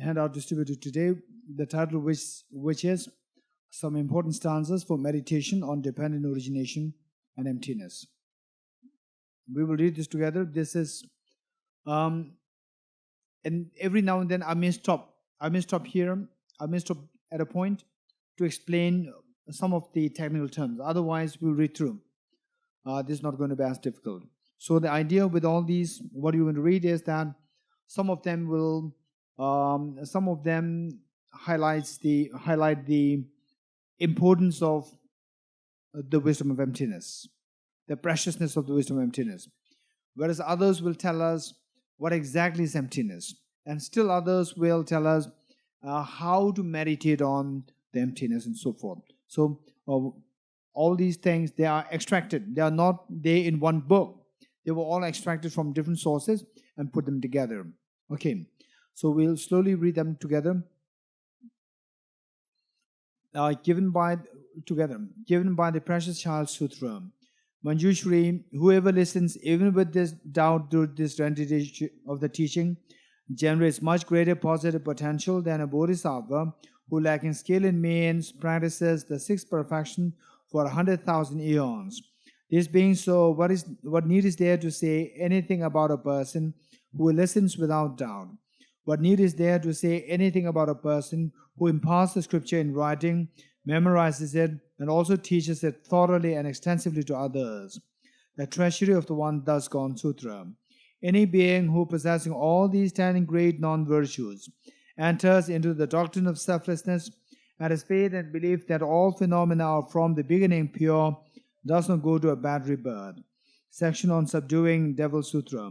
handout distributed today, the title which is Some Important Stanzas for Meditation on Dependent Origination and Emptiness. We will read this together. This is, and every now and then I may stop here. I may stop at a point to explain some of the technical terms. Otherwise, we'll read through. This is not going to be as difficult. So the idea with all these, what you want to read is that some of them highlight the importance of the wisdom of emptiness, the preciousness of the wisdom of emptiness, whereas others will tell us what exactly is emptiness, and still others will tell us how to meditate on the emptiness and so forth. So all these things, they are extracted. They are not there in one book. They were all extracted from different sources and put them together. Okay, so we'll slowly read them together. Given by the Precious Child Sutra. Manjushri, whoever listens even with this doubt to this rendition of the teaching generates much greater positive potential than a bodhisattva who, lacking skill in means, practices the sixth perfection for 100,000 eons. This being so, what need is there to say anything about a person who listens without doubt? What need is there to say anything about a person who imparts the scripture in writing, memorizes it, and also teaches it thoroughly and extensively to others? The treasury of the one thus gone sutra. Any being who, possessing all these 10 great non-virtues, enters into the doctrine of selflessness and has faith and belief that all phenomena are from the beginning pure, does not go to a bad rebirth. Section on Subduing Devil Sutra.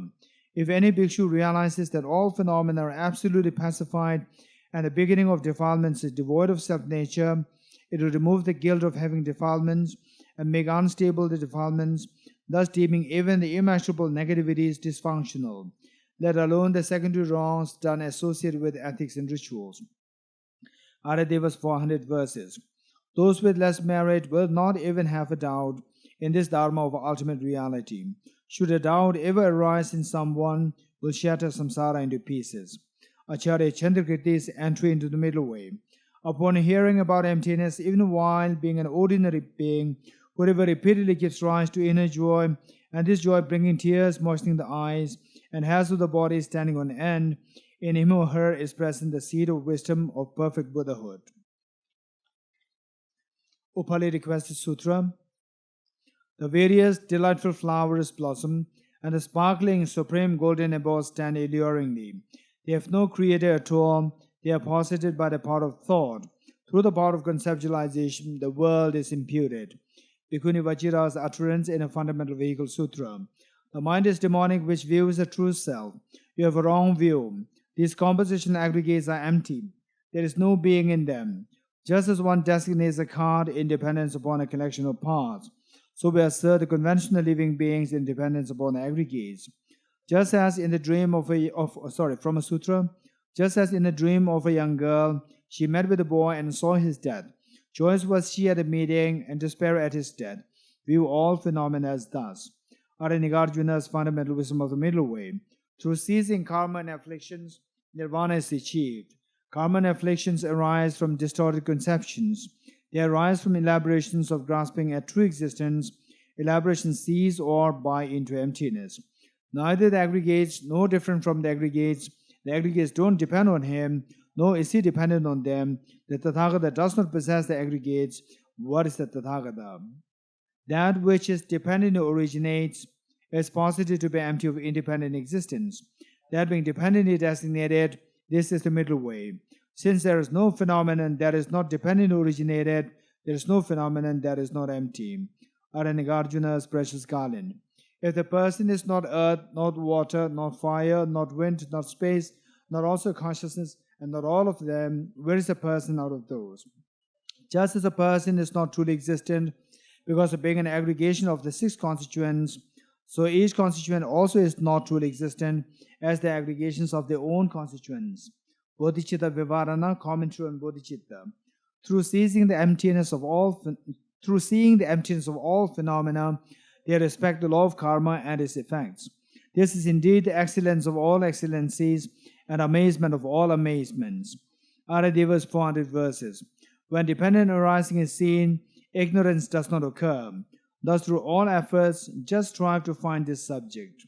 If any bhikshu realizes that all phenomena are absolutely pacified and the beginning of defilements is devoid of self-nature, it will remove the guilt of having defilements and make unstable the defilements, thus deeming even the immeasurable negativities dysfunctional, let alone the secondary wrongs done associated with ethics and rituals. Arya 400 verses. Those with less merit will not even have a doubt in this Dharma of ultimate reality. Should a doubt ever arise in someone, will shatter samsara into pieces. Acharya Chandrakirti's entry into the middle way. Upon hearing about emptiness, even while being an ordinary being, whoever repeatedly gives rise to inner joy, and this joy bringing tears, moistening the eyes, and hairs of the body standing on end, in him or her is present the seed of wisdom of perfect Buddhahood. Upali Requested Sutra. The various delightful flowers blossom, and the sparkling supreme golden abodes stand alluringly. They have no creator at all. They are posited by the power of thought. Through the power of conceptualization, the world is imputed. Bhikkhuni Vajira's utterance in a Fundamental Vehicle Sutra. The mind is demonic, which views the true self. You have a wrong view. These composition aggregates are empty. There is no being in them. Just as one designates a card in dependence upon a collection of parts, so we assert the conventional living beings in dependence upon the aggregates. Just as in the dream from a sutra, just as in a dream of a young girl, she met with a boy and saw his death. Joyous was she at the meeting and despair at his death. View all phenomena as thus. Arya Nagarjuna's Fundamental Wisdom of the Middle Way. Through ceasing karma and afflictions, nirvana is achieved. Karma and afflictions arise from distorted conceptions. They arise from elaborations of grasping at true existence. Elaborations cease or buy into emptiness. Neither the aggregates, no different from the aggregates don't depend on him, nor is he dependent on them. The Tathagata does not possess the aggregates. What is the Tathagata? That which is dependent or originates is posited to be empty of independent existence. That being dependently designated, this is the middle way. Since there is no phenomenon that is not dependent or originated, there is no phenomenon that is not empty. Arya Nagarjuna's Precious Garland. If the person is not earth, not water, not fire, not wind, not space, not also consciousness, and not all of them, where is the person out of those? Just as a person is not truly existent because of being an aggregation of the six constituents, so each constituent also is not truly existent as the aggregations of their own constituents. Bodhicitta Vivarana, commentary on Bodhicitta. Through seeing the emptiness of all phenomena, they respect the law of karma and its effects. This is indeed the excellence of all excellencies, and amazement of all amazements. Arya 400 verses. When dependent arising is seen, ignorance does not occur. Thus, through all efforts, just strive to find this subject.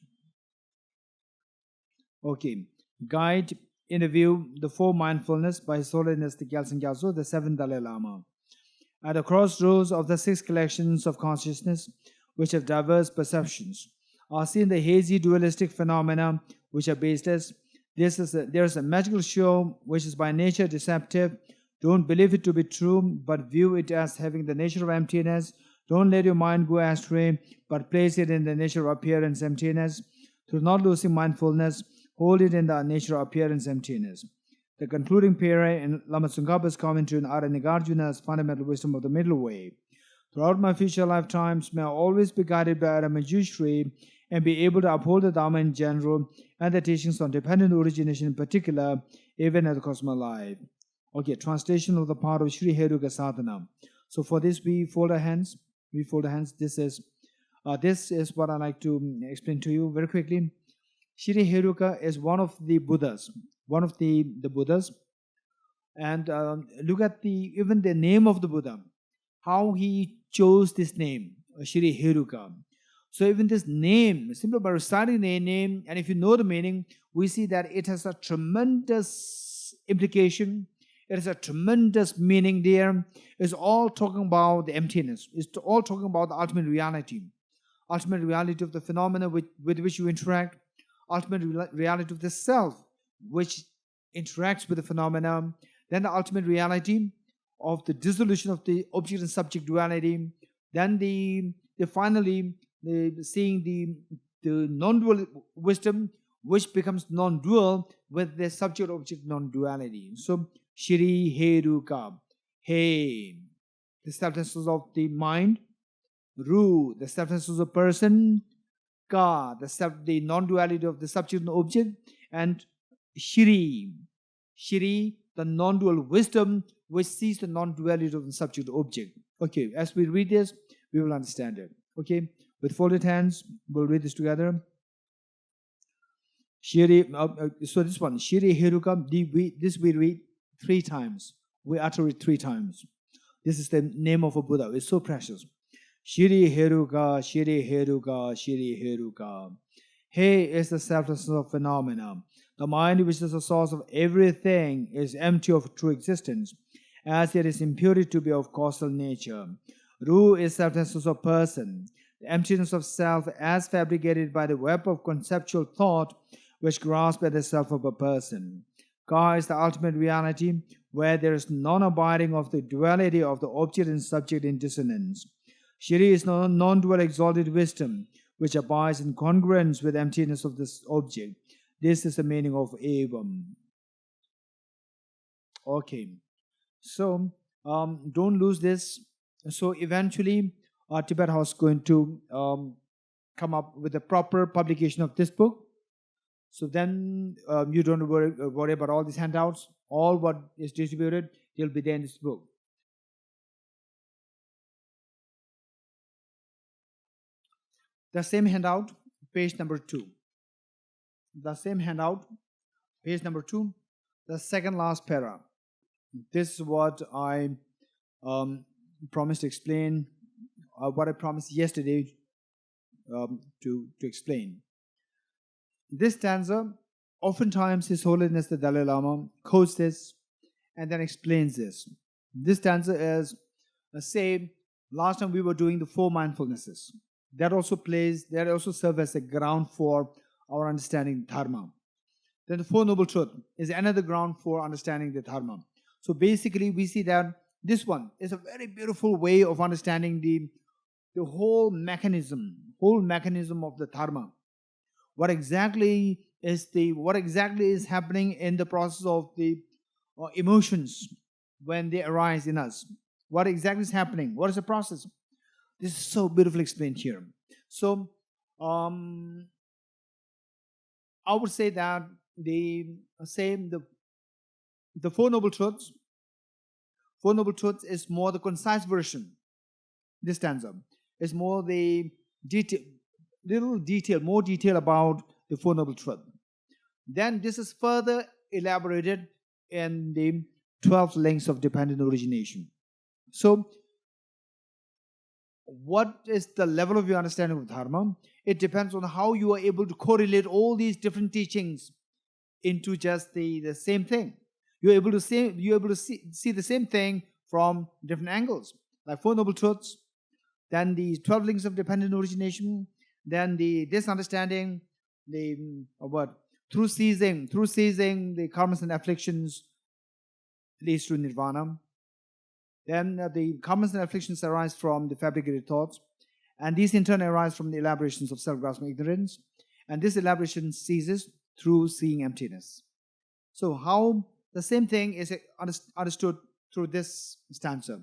Okay. Guide, interview, the four mindfulness by His Holiness the Gyaltsen Gyaltso, the seventh Dalai Lama. At the crossroads of the six collections of consciousness, which have diverse perceptions, are seen the hazy dualistic phenomena which are baseless. There is a magical show which is by nature deceptive. Don't believe it to be true, but view it as having the nature of emptiness. Don't let your mind go astray, but place it in the nature of appearance emptiness. Through not losing mindfulness, hold it in the nature of appearance emptiness. The concluding para in Lama Tsongkhapa's commentary on Arya Nagarjuna's fundamental wisdom of the middle way. Throughout my future lifetimes, may I always be guided by Arya Manjushri and be able to uphold the Dharma in general and the teachings on dependent origination in particular, even at the cost of my life. Okay, translation of the part of Sri Heruka Sadhana. So for this, we fold our hands. We fold our hands. This is what I like to explain to you very quickly. Sri Heruka is one of the Buddhas. One of the Buddhas. And look at even the name of the Buddha. How he chose this name, Sri Heruka. So even this name, simply by reciting the name, and if you know the meaning, we see that it has a tremendous implication. It has a tremendous meaning there. It's all talking about the emptiness. It's all talking about the ultimate reality of the phenomena with which you interact, ultimate reality of the self, which interacts with the phenomena, then the ultimate reality of the dissolution of the object and subject duality, then finally seeing the non-dual wisdom, which becomes non-dual with the subject-object non-duality. So, Shri Heruka, He, the selflessness of the mind; Ru, the selflessness of person; Ka, the non-duality of the subject and object; and Shri, the non-dual wisdom, which sees the non-duality of the subject object. Okay, as we read this, we will understand it. Okay, with folded hands, we'll read this together. So this one, Shri Heruka, this we read 3 times. We utter it 3 times. This is the name of a Buddha. It's so precious. Shri Heruka, Shri Heruka, Shri Heruka. He is the selflessness of phenomena. The mind, which is the source of everything, is empty of true existence, as it is imputed to be of causal nature. Ru is selflessness of person, the emptiness of self as fabricated by the web of conceptual thought, which grasps at the self of a person. Ka is the ultimate reality, where there is non-abiding of the duality of the object and subject in dissonance. Shri is non-dual exalted wisdom, which abides in congruence with emptiness of this object. This is the meaning of Evam. Okay, so don't lose this. So eventually, Tibet House is going to come up with a proper publication of this book. So then you don't worry about all these handouts. All what is distributed, will be there in this book. The same handout, page number 2. The same handout, page number 2, the second last para. This is what I promised to explain, what I promised yesterday to explain. This stanza, oftentimes His Holiness the Dalai Lama quotes this and then explains this. This stanza is, say, last time we were doing the 4 mindfulnesses. That also serves as a ground for our understanding Dharma. Then the 4 Noble Truths is another ground for understanding the Dharma. So basically, we see that this one is a very beautiful way of understanding the whole mechanism of the Dharma. What exactly is happening in the process of the emotions when they arise in us? What exactly is happening? What is the process? This is so beautifully explained here. So, I would say that the 4 Noble Truths. 4 Noble Truths is more the concise version. This stanza is more the more detail about the 4 Noble Truths. Then this is further elaborated in the 12 links of dependent origination. So, what is the level of your understanding of Dharma? It depends on how you are able to correlate all these different teachings into just the same thing. You're able to see the same thing from different angles, like Four Noble Truths, then the 12 links of dependent origination, then this understanding, through ceasing the karmas and afflictions leads to nirvana. Then the karmas and afflictions arise from the fabricated thoughts, and these in turn arise from the elaborations of self-grasping ignorance, and this elaboration ceases through seeing emptiness. So how the same thing is understood through this stanza.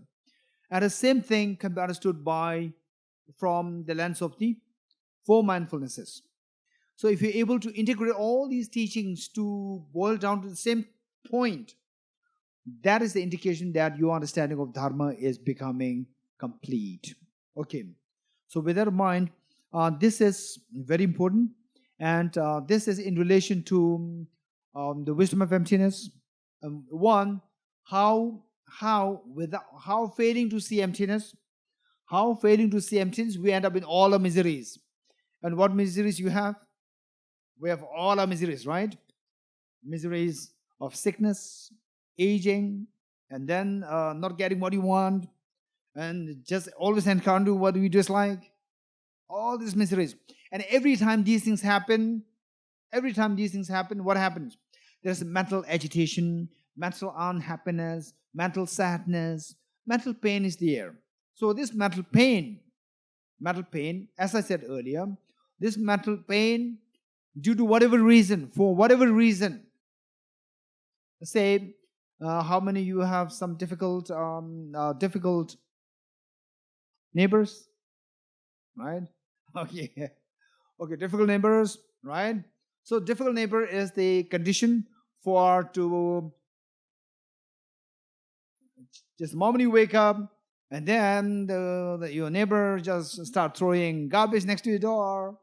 And the same thing can be understood from the lens of the four mindfulnesses. So if you're able to integrate all these teachings to boil down to the same point, that is the indication that your understanding of Dharma is becoming complete. Okay. So with that in mind, this is very important, and this is in relation to the wisdom of emptiness. One, how failing to see emptiness, we end up in all our miseries. And what miseries you have? We have all our miseries, right? Miseries of sickness, aging, and then not getting what you want, and just always encountering what we dislike. All these miseries. And every time these things happen, what happens? There's mental agitation, mental unhappiness, mental sadness, mental pain is there. So this mental pain, as I said earlier, this mental pain, due to for whatever reason, say, how many you have some difficult neighbors, right? Okay, difficult neighbors, right? So difficult neighbor is the condition to just the moment you wake up, and then your neighbor just start throwing garbage next to your door,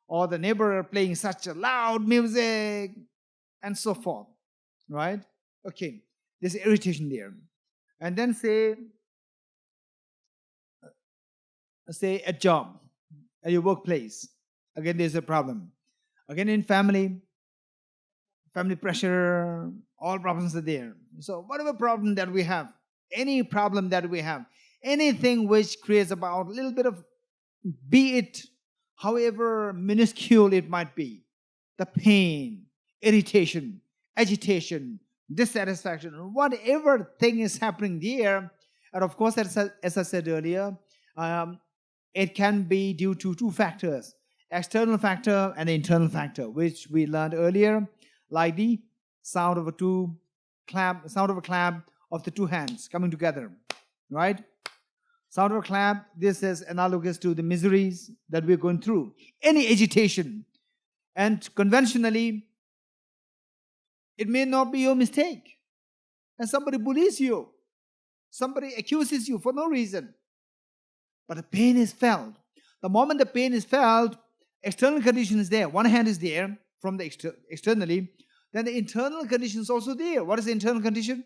or the neighbor playing such a loud music, and so forth, right? Okay, there's irritation there. And then say a job, at your workplace, again there's a problem. Again in family pressure, all problems are there. So whatever problem that we have, any problem that we have, anything which creates about a little bit of, be it however minuscule it might be, the pain, irritation, agitation, dissatisfaction, whatever thing is happening there, and of course, as I said earlier, it can be due to two factors, external factor and internal factor, which we learned earlier, like the sound of a clap of the two hands coming together, right? Sound of a clap, this is analogous to the miseries that we're going through. Any agitation. And conventionally, it may not be your mistake. And somebody bullies you. Somebody accuses you for no reason. But the pain is felt. The moment the pain is felt, external condition is there. One hand is there from the externally. Then the internal condition is also there. What is the internal condition?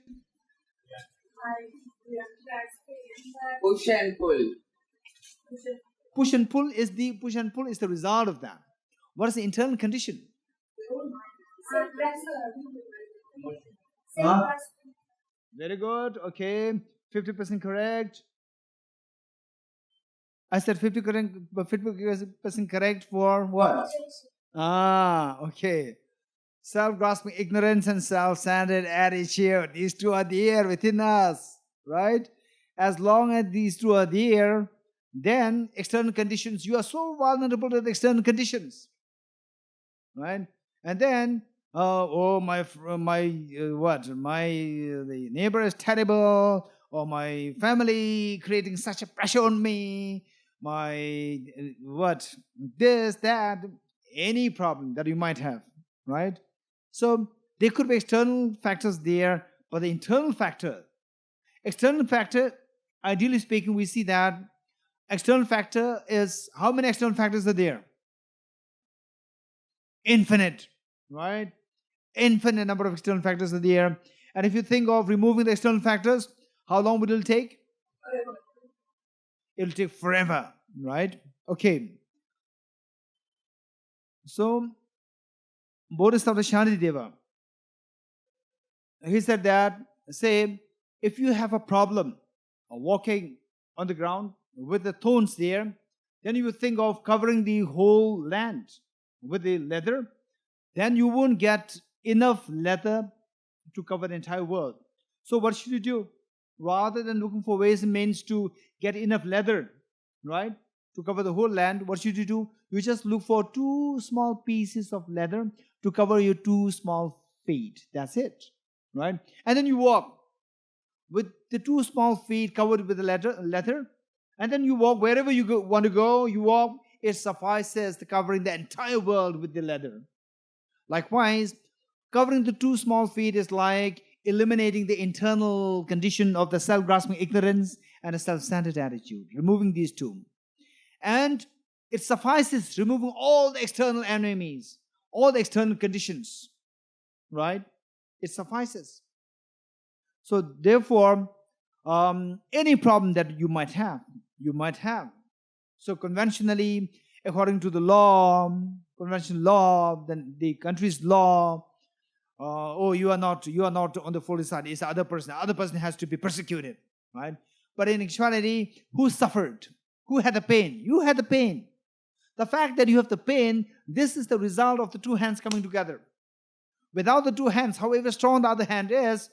Push and pull. Push and pull is the result of that. What is the internal condition? Very good. Okay, 50% correct. I said 50% correct for what? Okay. Self-grasping ignorance and self-centered attitude. These two are there within us, right? As long as these two are there, then external conditions, you are so vulnerable to the external conditions, right? And then, the neighbor is terrible, or my family creating such a pressure on me, this, that, any problem that you might have, right? So there could be external factors there, but the internal factor, ideally speaking, we see that external factor is, how many external factors are there? Infinite, right? Infinite number of external factors are there. And if you think of removing the external factors, how long will it take? It'll take forever, right? Okay. So, Bodhisattva Shantideva, he said that, say, if you have a problem walking on the ground with the thorns there, then you would think of covering the whole land with the leather. Then you won't get enough leather to cover the entire world. So what should you do? Rather than looking for ways and means to get enough leather, right, to cover the whole land, what should you do? You just look for 2 small pieces of leather to cover your 2 small feet. That's it, right? And then you walk with the 2 small feet covered with the leather, and then you walk wherever you want to go. You walk. It suffices to covering the entire world with the leather. Likewise, covering the 2 small feet is like eliminating the internal condition of the self-grasping ignorance and a self-centered attitude, removing these 2. And it suffices removing all the external enemies, all the external conditions, right? It suffices. So therefore, any problem that you might have. So conventionally, according to the law, conventional law, then the country's law, you are not on the full side. It's the other person. The other person has to be persecuted, right? But in actuality, who suffered? Who had the pain? You had the pain. The fact that you have the pain, this is the result of the 2 hands coming together. Without the 2 hands, however strong the other hand is,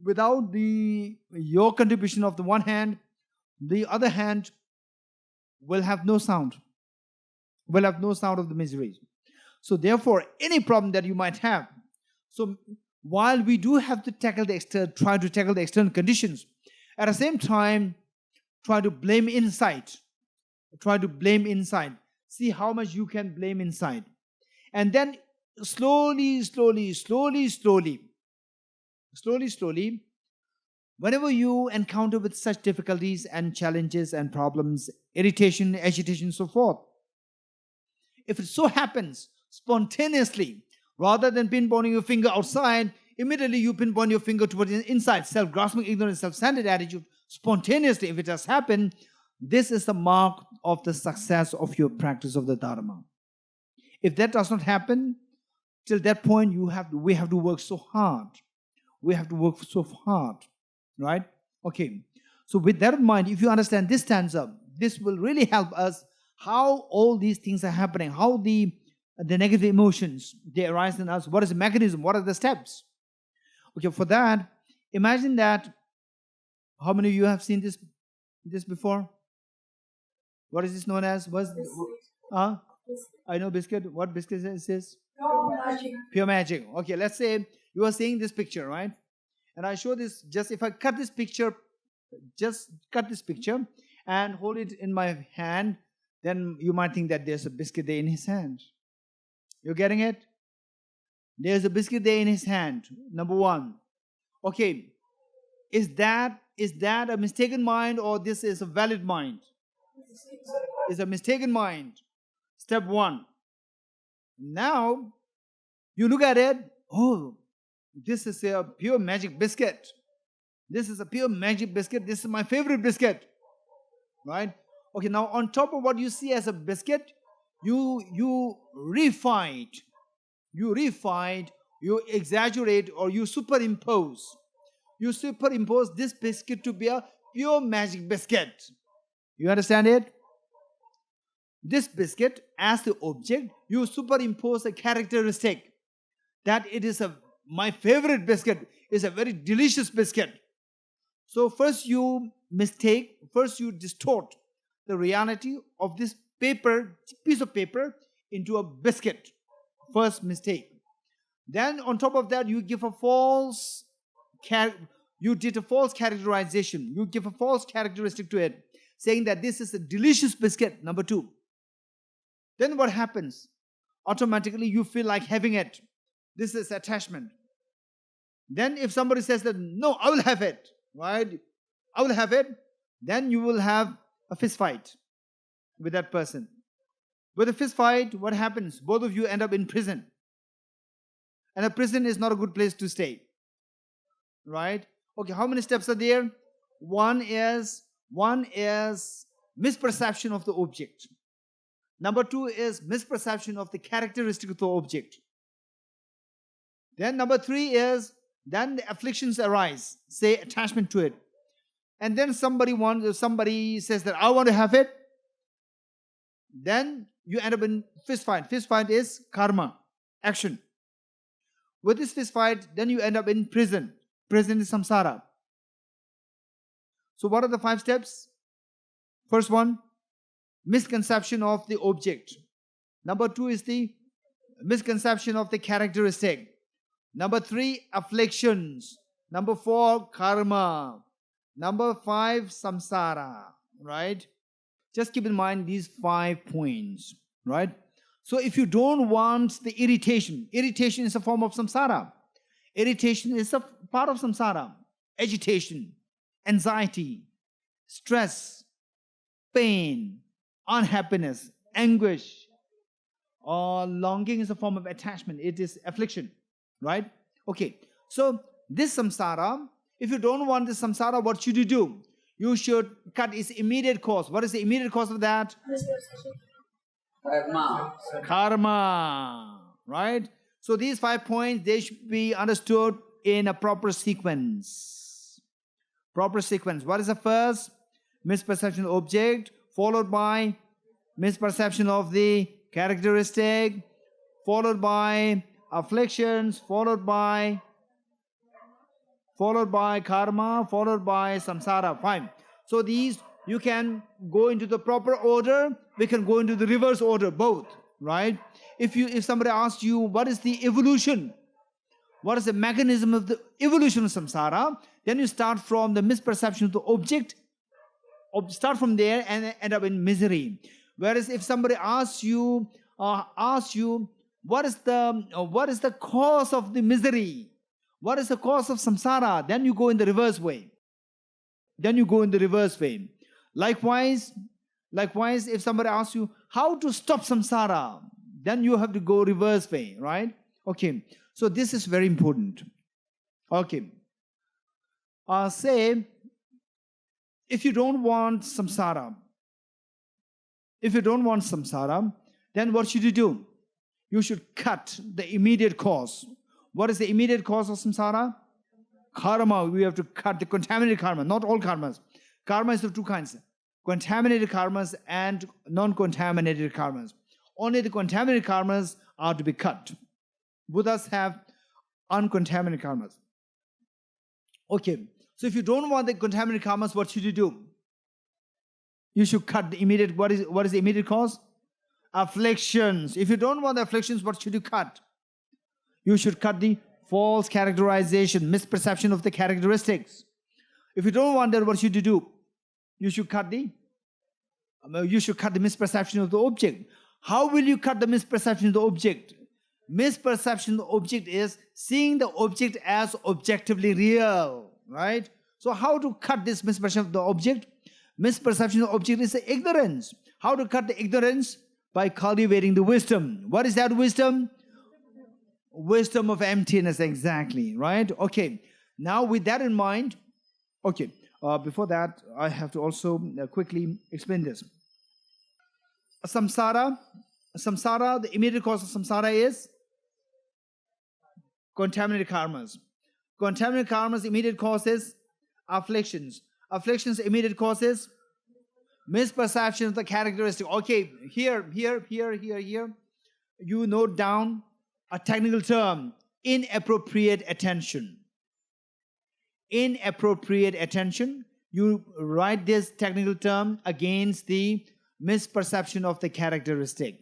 without your contribution of the one hand, the other hand will have no sound. Will have no sound of the misery. So therefore, any problem that you might have, so while we do have to try to tackle the external conditions, at the same time, try to blame inside. See how much you can blame inside. And then slowly, whenever you encounter with such difficulties and challenges and problems, irritation, agitation, so forth, if it so happens, spontaneously, rather than pinpointing your finger outside, immediately you pinpoint your finger towards the inside, self-grasping, ignorance, self-centered attitude, spontaneously, if it has happened, this is the mark of the success of your practice of the Dharma. If that does not happen, till that point, we have to work so hard. Right? Okay. So with that in mind, if you understand this stanza, this will really help us how all these things are happening, how the negative emotions, they arise in us. What is the mechanism? What are the steps? Okay, for that, imagine that, how many of you have seen this before? What is this known as? I know biscuit. What biscuit is this? Pure magic. Okay, let's say you are seeing this picture, right? And I show this, just if I cut this picture and hold it in my hand, then you might think that there's a biscuit there in his hand. You're getting it? There's a biscuit there in his hand. Number 1. Okay, is that a mistaken mind or this is a valid mind? It's a mistaken mind. Step 1. Now, you look at it, oh, this is a pure magic biscuit. This is a pure magic biscuit. This is my favorite biscuit. Right? Okay, now on top of what you see as a biscuit, you refine, you exaggerate, or you superimpose. You superimpose this biscuit to be a pure magic biscuit. You understand it? This biscuit, as the object, you superimpose a characteristic that it is my favorite biscuit, is a very delicious biscuit. So first you distort the reality of this piece of paper into a biscuit. First mistake. Then on top of that, you give a false characterization. You give a false characteristic to it, saying that this is a delicious biscuit, number 2. Then what happens? Automatically you feel like having it. This is attachment. Then if somebody says that, no, I will have it, right? I will have it, then you will have a fist fight with that person. With a fist fight, what happens? Both of you end up in prison. And a prison is not a good place to stay. Right? Okay, how many steps are there? One is misperception of the object. Number 2 is misperception of the characteristic of the object. Then number 3 is, then the afflictions arise, say attachment to it. And then somebody says that I want to have it. Then you end up in fist fight. Fist fight is karma, action. With this fist fight, then you end up in prison. Prison is samsara. So what are the 5 steps? First one, misconception of the object. Number 2 is the misconception of the characteristic. Number 3, afflictions. Number 4, karma. Number 5, samsara. Right? Just keep in mind these 5 points. Right? So if you don't want the irritation is a form of samsara. Irritation is a part of samsara. Agitation, anxiety, stress, pain, unhappiness, anguish, or longing is a form of attachment. It is affliction. Right? Okay. So this samsara, if you don't want this samsara, what should you do? You should cut its immediate cause. What is the immediate cause of that? Karma. Right? So these 5 points, they should be understood in a proper sequence. Proper sequence. What is the first? Misperception of object, followed by misperception of the characteristic, followed by afflictions, followed by karma, followed by samsara. Fine. So these, you can go into the proper order, we can go into the reverse order, both. Right? If somebody asks you what is the evolution, what is the mechanism of the evolution of samsara, then you start from the misperception of the object, start from there and end up in misery. Whereas if somebody asks you what is the cause of the misery, what is the cause of samsara, then you go in the reverse way. Likewise, if somebody asks you how to stop samsara, then you have to go reverse way, right? Okay, so this is very important. Okay, say if you don't want samsara, then what should you do? You should cut the immediate cause. What is the immediate cause of samsara? Karma. We have to cut the contaminated karma, not all karmas. Karma is of 2 kinds. Contaminated karmas and non-contaminated karmas. Only the contaminated karmas are to be cut. Buddhas have uncontaminated karmas. Okay, so if you don't want the contaminated karmas, what should you do? You should cut the immediate, what is the immediate cause? Afflictions. If you don't want the afflictions, what should you cut? You should cut the false characterization, misperception of the characteristics. If you don't want that, what should you do? You should cut the misperception of the object. How will you cut the misperception of the object? Misperception of the object is seeing the object as objectively real, right? So how to cut this misperception of the object? Misperception of the object is the ignorance. How to cut the ignorance? By cultivating the wisdom. What is that wisdom? Wisdom of emptiness, exactly, right? Okay, now with that in mind, okay, before that, I have to also quickly explain this. Samsara, the immediate cause of samsara is contaminated karmas. Contaminated karmas, immediate cause is afflictions. Afflictions, immediate cause is misperception of the characteristic. Okay, here. You note down a technical term, inappropriate attention. Inappropriate attention. You write this technical term against the misperception of the characteristic.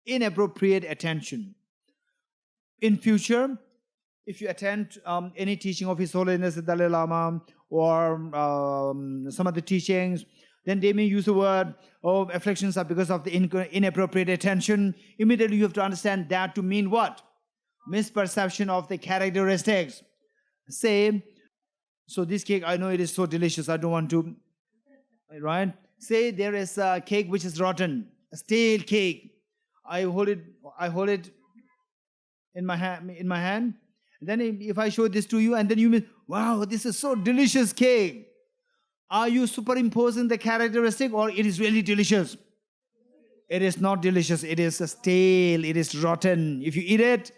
Inappropriate attention. In future, if you attend any teaching of His Holiness the Dalai Lama or some of the teachings, then they may use the word, afflictions are because of the inappropriate attention. Immediately you have to understand that to mean what? Misperception of the characteristics. Say, so this cake, I know it is so delicious, I don't want to, right? Say there is a cake which is rotten, a stale cake. I hold it in my hand. Then if I show this to you, and then you mean, wow, this is so delicious cake. Are you superimposing the characteristic, or it is really delicious? It is not delicious. It is stale. It is rotten. If you eat it,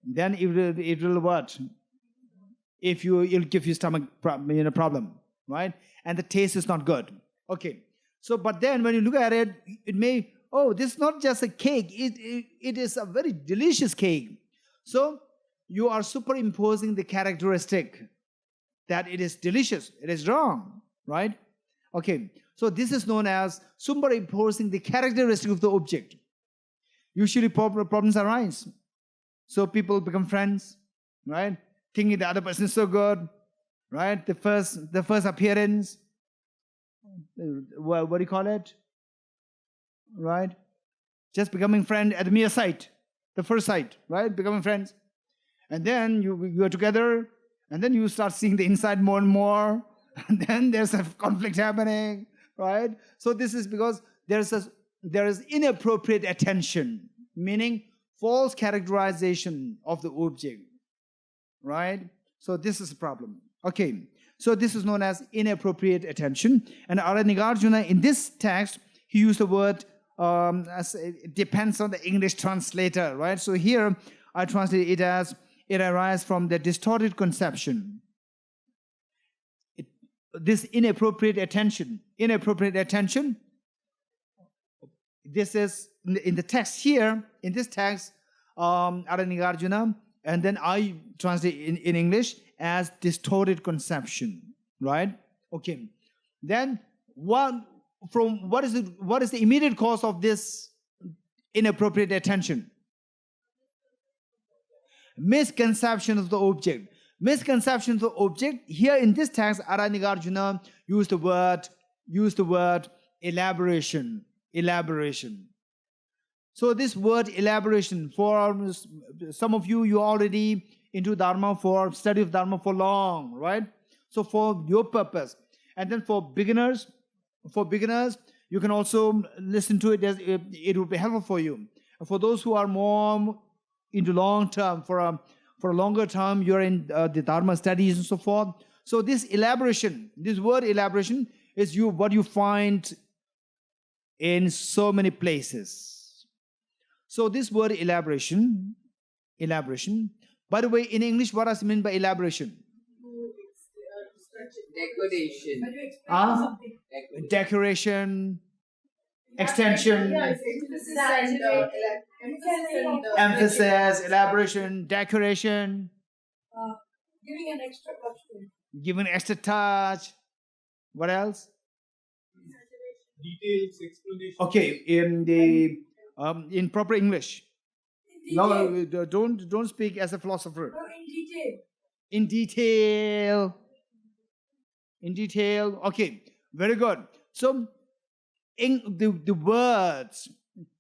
then it will what? It'll give you stomach problem, right? And the taste is not good. Okay. So, but then when you look at it, it may, oh, this is not just a cake. It is a very delicious cake. So you are superimposing the characteristic that it is delicious. It is wrong, right? Okay. So this is known as superimposing the characteristic of the object. Usually problems arise. So people become friends, right? Thinking the other person is so good, right? The first appearance, what do you call it? Right? Just becoming friend at the mere sight, the first sight, right? Becoming friends. And then you are together, and then you start seeing the inside more and more, and then there's a conflict happening, right? So this is because there is inappropriate attention, meaning false characterization of the object, right? So this is a problem. Okay, so this is known as inappropriate attention. And Arya Nagarjuna, in this text, he used the word, as it depends on the English translator, right? So here, I translate it as, it arises from the distorted conception. This inappropriate attention, this is in the text here, in this text, Arya Nagarjuna, and then I translate in English as distorted conception, right? Okay. Then what is the immediate cause of this inappropriate attention? Misconception of the object. Misconception of the object. Here in this text, Arya Nagarjuna used the word elaboration. Elaboration. So this word elaboration, for some of you, you're already into Dharma, for study of Dharma for long, right? So for your purpose. And then for beginners, you can also listen to it. It will be helpful for you. For those who are more into long term, for a longer term, you're in the Dharma studies and so forth. So this elaboration, this word elaboration is what you find in so many places. So this word elaboration. By the way, in English, what does it mean by elaboration? Decoration. Decoration, extension, emphasis, elaboration, decoration. Giving an extra touch to it. Giving extra touch. What else? Details, explanation. Okay, in proper English. In No, detail. don't speak as a philosopher. No, in detail. In detail. In detail. Okay, very good. So, in the words,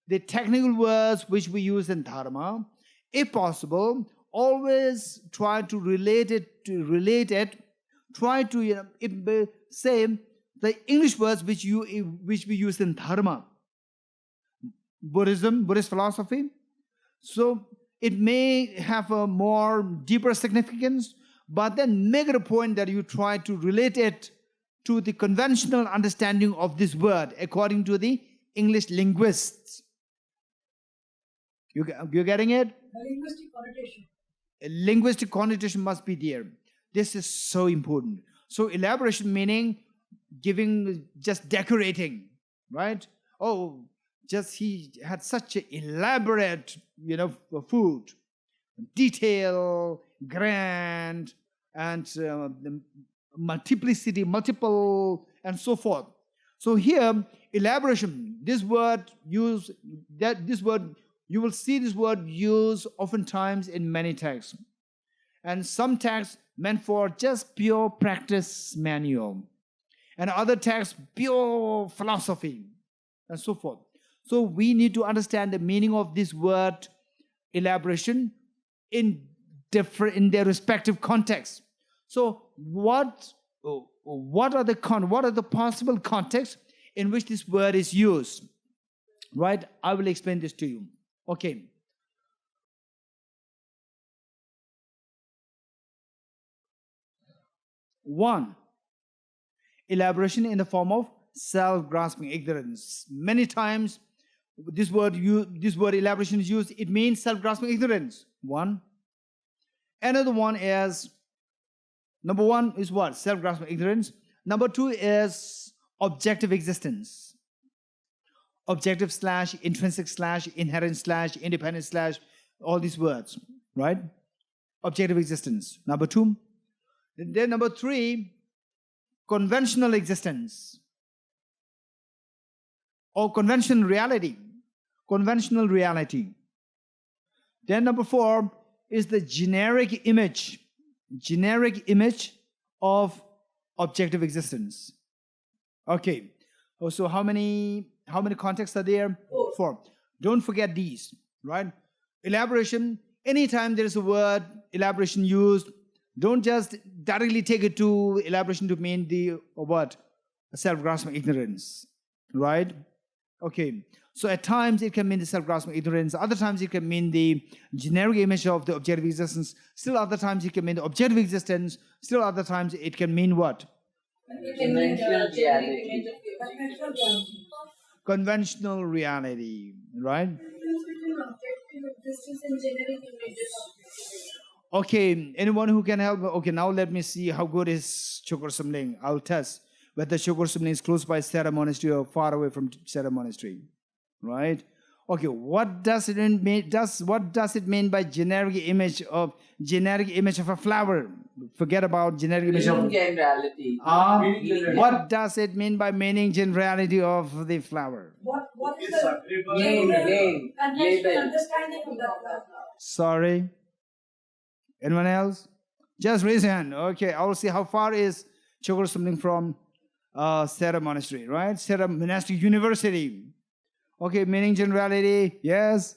the technical words which we use in Dharma, if possible, always try to relate it. Try to say the English words which we use in Dharma. Buddhist philosophy. So it may have a more deeper significance, but then make it a point that you try to relate it to the conventional understanding of this word according to the English linguists. You're getting it? The linguistic connotation. A linguistic connotation must be there. This is so important. So elaboration meaning just decorating, right? Oh, just he had such an elaborate, food, detail, grand, and the multiplicity, multiple, and so forth. So here, elaboration. You will see this word used oftentimes in many texts, and some texts meant for just pure practice manual, and other texts pure philosophy, and so forth. So we need to understand the meaning of this word elaboration in their respective contexts. So what are the possible contexts in which this word is used? Right? I will explain this to you. Okay. One, elaboration in the form of self-grasping ignorance. Many times this word elaboration is used, it means self-grasping ignorance. One. Another one is, number one is what? Self-grasping ignorance. Number two is objective existence. Objective slash, intrinsic slash, inherent slash, independent slash, all these words, right? Objective existence. Number two. Then number three, conventional existence or conventional reality. Conventional reality. Then number four is the generic image of objective existence. Okay. So how many contexts are there? Four. Don't forget these, right? Elaboration. Anytime there is a word elaboration used, don't just directly take it to elaboration to mean the what? Self-grasping ignorance, right? Okay. So at times it can mean the self-grasping ignorance. Other times it can mean the generic image of the objective existence. Still other times it can mean the objective existence. Still other times it can mean what? Conventional reality. Conventional reality, right? Okay, anyone who can help? Okay, now let me see how good is Chokur Ling. I'll test whether Chokur Ling is close by Sera Monastery or far away from Sera Monastery, right? Okay, what does it mean? What does it mean by generic image of a flower? Forget about generic image of generality. What does it mean by meaning generality of the flower? What is the Name. understanding of that flower? Sorry. Anyone else? Just raise your hand. Okay, I will see how far is Chokur Ling from Sera Monastery, right? Sera Monastic University. Okay, meaning generality, yes.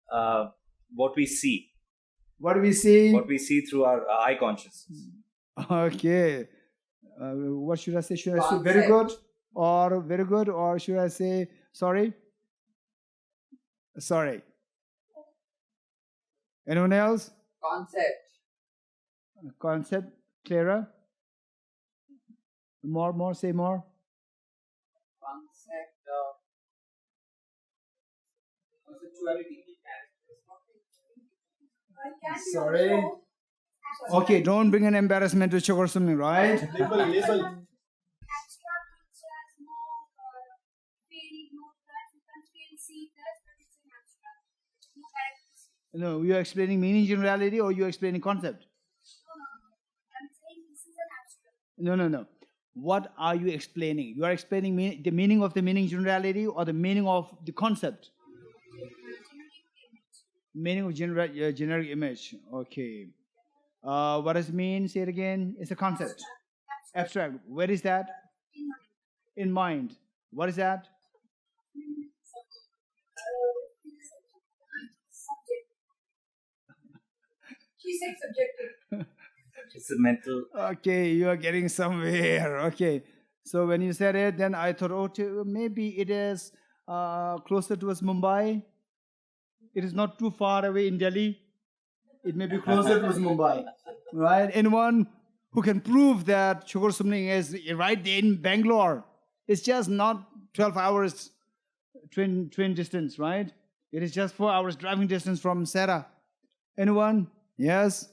What we see. What do we see? What we see through our eye consciousness. Okay. What should I say? Should I say Concept. very good, or should I say sorry? Sorry. Anyone else? Concept, clearer? More, say more. Concept Sorry. Okay, don't bring an embarrassment to Chokur Ling, right? Abstract means no feeling, no touch. You can feel, see, touch, but it's an abstract. No characteristics. No, you're explaining meaning generality or you're explaining concept? I'm saying this is an abstract. No. What are you explaining? You are explaining the meaning of the meaning generality or the meaning of the concept? Meaning of generic image. Okay. What does it mean? Say it again. It's a concept. Abstract. Where is that? In mind. What is that? She said subjective. It's a mental. Okay, you are getting somewhere. Okay. So when you said it, then I thought, maybe it is closer towards Mumbai. It is not too far away in Delhi. It may be closer towards Mumbai. Right? Anyone who can prove that Chokur Ling is right there in Bangalore? It's just not 12 hours train distance, right? It is just 4 hours driving distance from Sera. Anyone? Yes?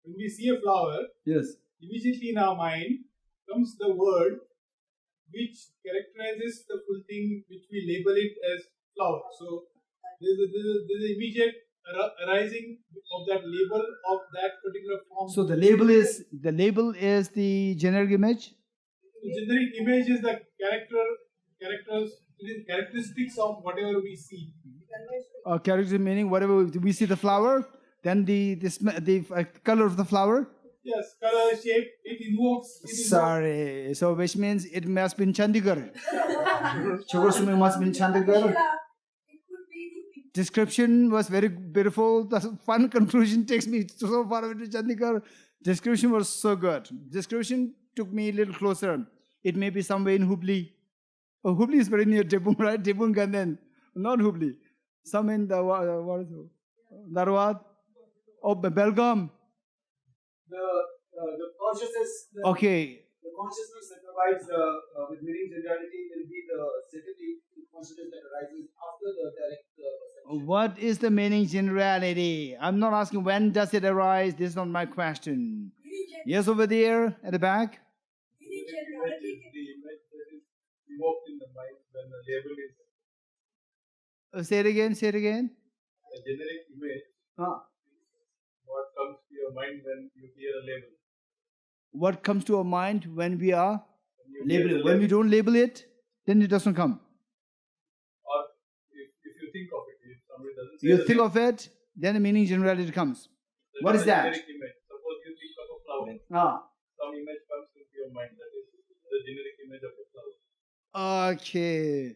When we see a flower, Yes. immediately in our mind comes the word which characterizes the full thing, which we label it as flower. So there's an immediate arising of that label of that particular form. So the label is the generic image? The generic image is the characteristics of whatever we see. Character meaning whatever we see the flower, then the color of the flower. Yes, color, shape, it invokes. Sorry, so which means it must be in Chandigarh. Chokur Ling must be in Chandigarh. It could be the Description was very beautiful. The fun conclusion takes me so far away to Chandigarh. Description was so good. Description took me a little closer. It may be somewhere in Hubli. Oh, Hubli is very near Debung, right? Debung and then not Hubli. Some in the what is it? Dharwad. Oh, Belgaum. The the consciousness, Okay. the consciousness that provides with meaning generality will be the secondary consciousness that arises after the direct perception. What is the meaning generality? I'm not asking when does it arise. This is not my question. Yes, over there at the back. Meaning Image generality. is the image that is evoked in the mind when the label is Say it again. Say it again. a generic image. What comes to your mind when you hear a label? What comes to our mind when we are When you hear labeling? the When we label. don't label it, then it doesn't come. Or if you think of it, if somebody doesn't say You the think label, of it, then the meaning generality comes. What is a that? generic image. Suppose you think of a flower. Ah. Some image comes into your mind that is the generic image of a flower. Okay.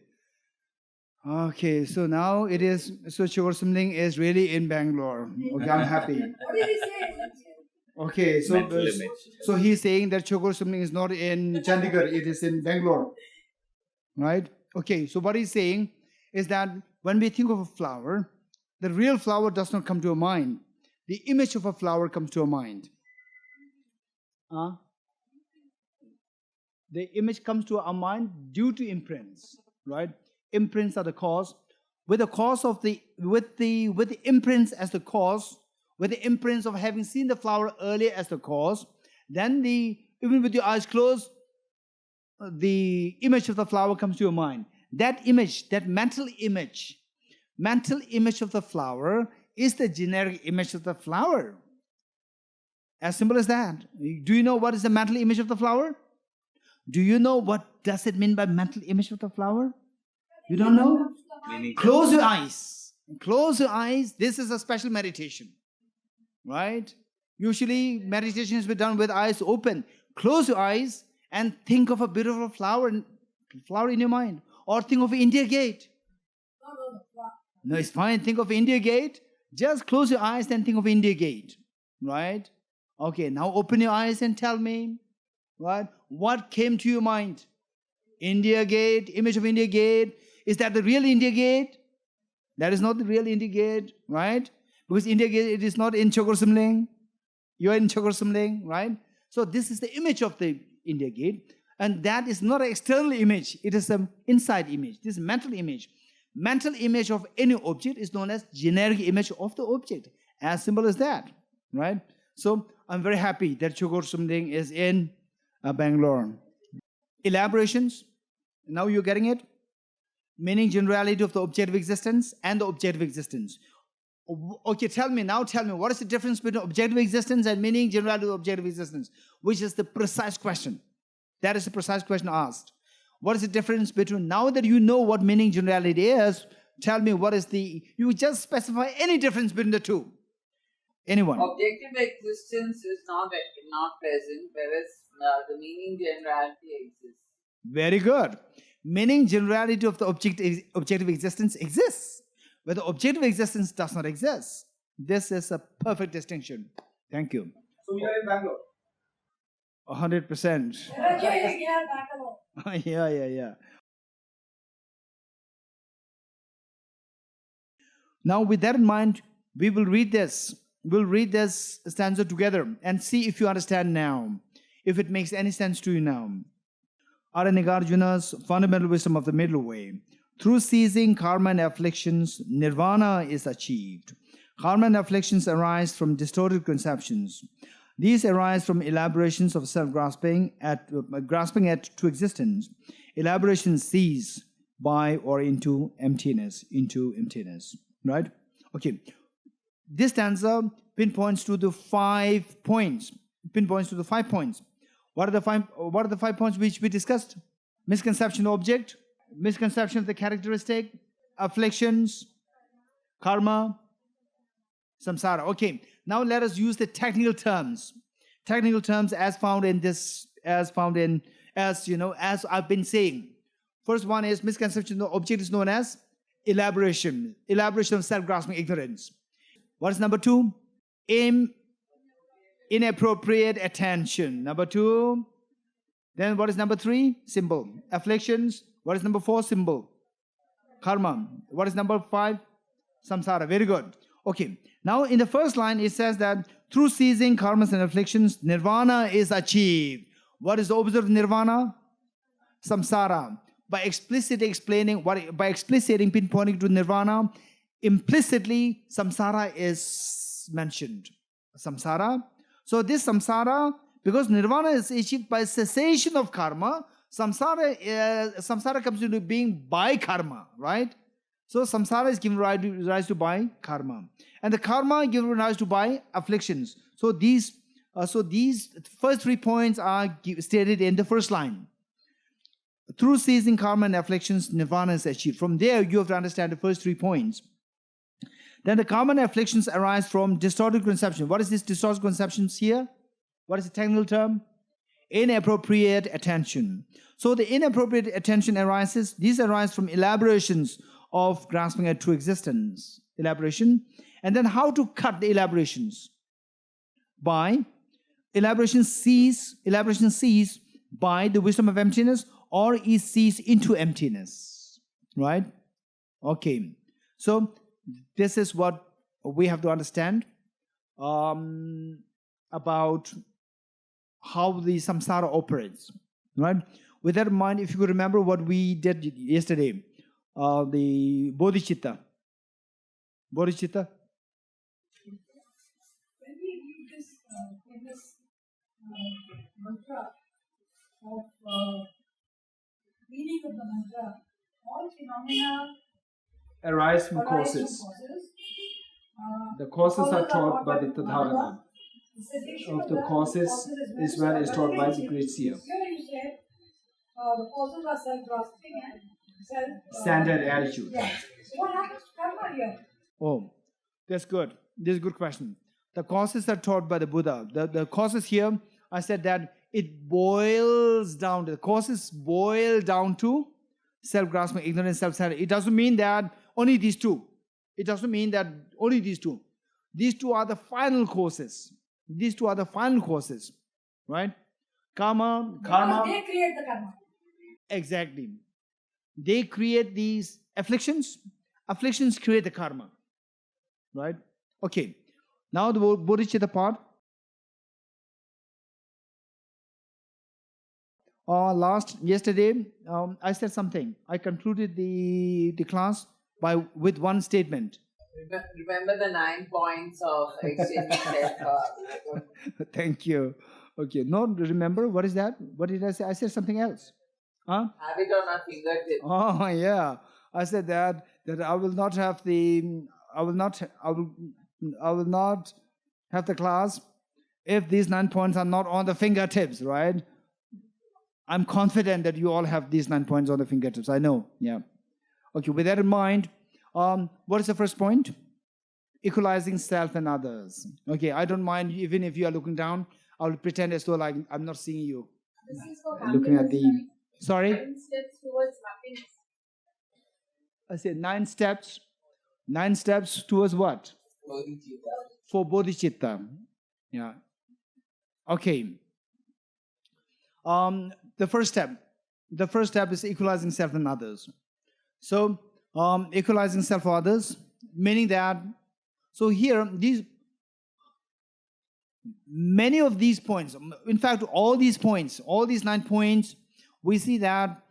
Okay, so now it is, so Choe is really in Bangalore. Okay, I'm happy. What did he say? Okay, so Mental image. so he's saying that Choe is not in Chandigarh, it is in Bangalore. Right? Okay, so what he's saying is that when we think of a flower, the real flower does not come to our mind. The image of a flower comes to our mind. The image comes to our mind due to imprints, right? Imprints are the cause. With the cause of with the imprints as the cause, with the imprints of having seen the flower earlier as the cause, then even with your eyes closed, the image of the flower comes to your mind. That image, that mental image of the flower is the generic image of the flower. As simple as that. Do you know what is the mental image of the flower? Do you know what does it mean by mental image of the flower? You don't know? Meaning Close your eyes. Close your eyes. This is a special meditation. Right? Usually meditation is done with eyes open. Close your eyes and think of a beautiful flower in your mind. Or think of India Gate. No, it's fine. Think of India Gate. Just close your eyes and think of India Gate. Right? Okay, now open your eyes and tell me. What came to your mind? India Gate, image of India Gate. Is that the real India Gate? That is not the real India Gate, right? Because India Gate, it is not in Ling. You are in Ling, right? So this is the image of the India Gate. And that is not an external image. It is an inside image. This is mental image. Mental image of any object is known as generic image of the object. As simple as that, right? So I'm very happy that Choe Ling is in Bangalore. Elaborations. Now you're getting it? Meaning generality of the objective existence and the objective existence. Okay, tell me, what is the difference between objective existence and meaning generality of objective existence? Which is the precise question. That is the precise question asked. What is the difference between, now that you know what meaning generality is, tell me what is you just specify any difference between the two. Anyone? Objective existence is not present, whereas the meaning generality exists. Very good. Meaning generality of the objective existence exists, but the objective existence does not exist. This is a perfect distinction. Thank you. So we are in Bangalore. 100%. Yeah. Now, with that in mind, we will read this. We'll read this stanza together and see if you understand now, if it makes any sense to you now. Arya Nagarjuna's fundamental wisdom of the middle way. Through ceasing karma and afflictions, nirvana is achieved. Karma and afflictions arise from distorted conceptions. These arise from elaborations of self-grasping grasping at to existence. Elaborations cease by or into emptiness. Right? Okay. This stanza pinpoints to the 5 points. What are the 5 points which we discussed? Misconception of object, misconception of the characteristic, afflictions, karma, samsara. Okay, now let us use the technical terms. Technical terms as I've been saying. First one is misconception of the object is known as elaboration of self-grasping ignorance. What is number 2? Inappropriate attention. Number 2. Then what is number 3? Symbol. Afflictions. What is number 4? Symbol. Karma. What is number 5? Samsara. Very good. Okay, now in the first line it says that through ceasing karmas and afflictions, nirvana is achieved. What is the opposite of nirvana? Samsara. By explicitly explaining, by explicitly pinpointing to nirvana, implicitly samsara is mentioned. Samsara. So this samsara, because nirvana is achieved by cessation of karma, samsara comes into being by karma, right? So samsara is given rise to by karma, and the karma given rise to by afflictions. So these first 3 points are stated in the first line. Through ceasing karma and afflictions, nirvana is achieved. From there, you have to understand the first 3 points. Then the karma and afflictions arise from distorted conception. What is this distorted conceptions here? What is the technical term? Inappropriate attention. So the inappropriate attention arises. These arise from elaborations of grasping at true existence. Elaboration. And then how to cut the elaborations? By elaboration cease by the wisdom of emptiness, or is cease into emptiness. Right? Okay. So this is what we have to understand about how the samsara operates. Right? With that in mind, if you could remember what we did yesterday, the Bodhicitta. Bodhicitta? When we read this famous mantra of meaning of the mantra, all phenomena Arise from arise causes. from causes. The causes are taught by the Tathagata. The cessation Of the causes is well is taught by the great seer. Here you said the causes are self-grasping and self... Standard attitude. Yeah. So what happens to karma here? Oh, that's good. This is a good question. The causes are taught by the Buddha. The causes here, I said that it boils down. The causes boil down to self-grasping, ignorance, self-centered. It doesn't mean that only these two. It doesn't mean that only these two. These two are the final causes. These two are the final causes. Right? Karma. Because they create the karma. Exactly. They create these afflictions. Afflictions create the karma. Right? Okay. Now the Bodhicitta part. Yesterday, I said something. I concluded the class with one statement. Remember the 9 points of exchanging self. Thank you. Okay. No, remember, what is that? What did I say? I said something else. Huh? Have it on our fingertips. Oh, yeah. I said that I will not have I will not have the class if these 9 points are not on the fingertips, right? I'm confident that you all have these 9 points on the fingertips. I know. Yeah. Okay. With that in mind, what is the first point? Equalizing self and others. Okay. I don't mind even if you are looking down. I will pretend as though like I'm not seeing you. This is for Looking at the. Sorry. 9 steps towards happiness. I said 9 steps. 9 steps towards what? For Bodhicitta. Yeah. Okay. The first step is equalizing self and others. So, equalizing self or others, meaning that, so here, many of these points, in fact, all these 9 points, we see that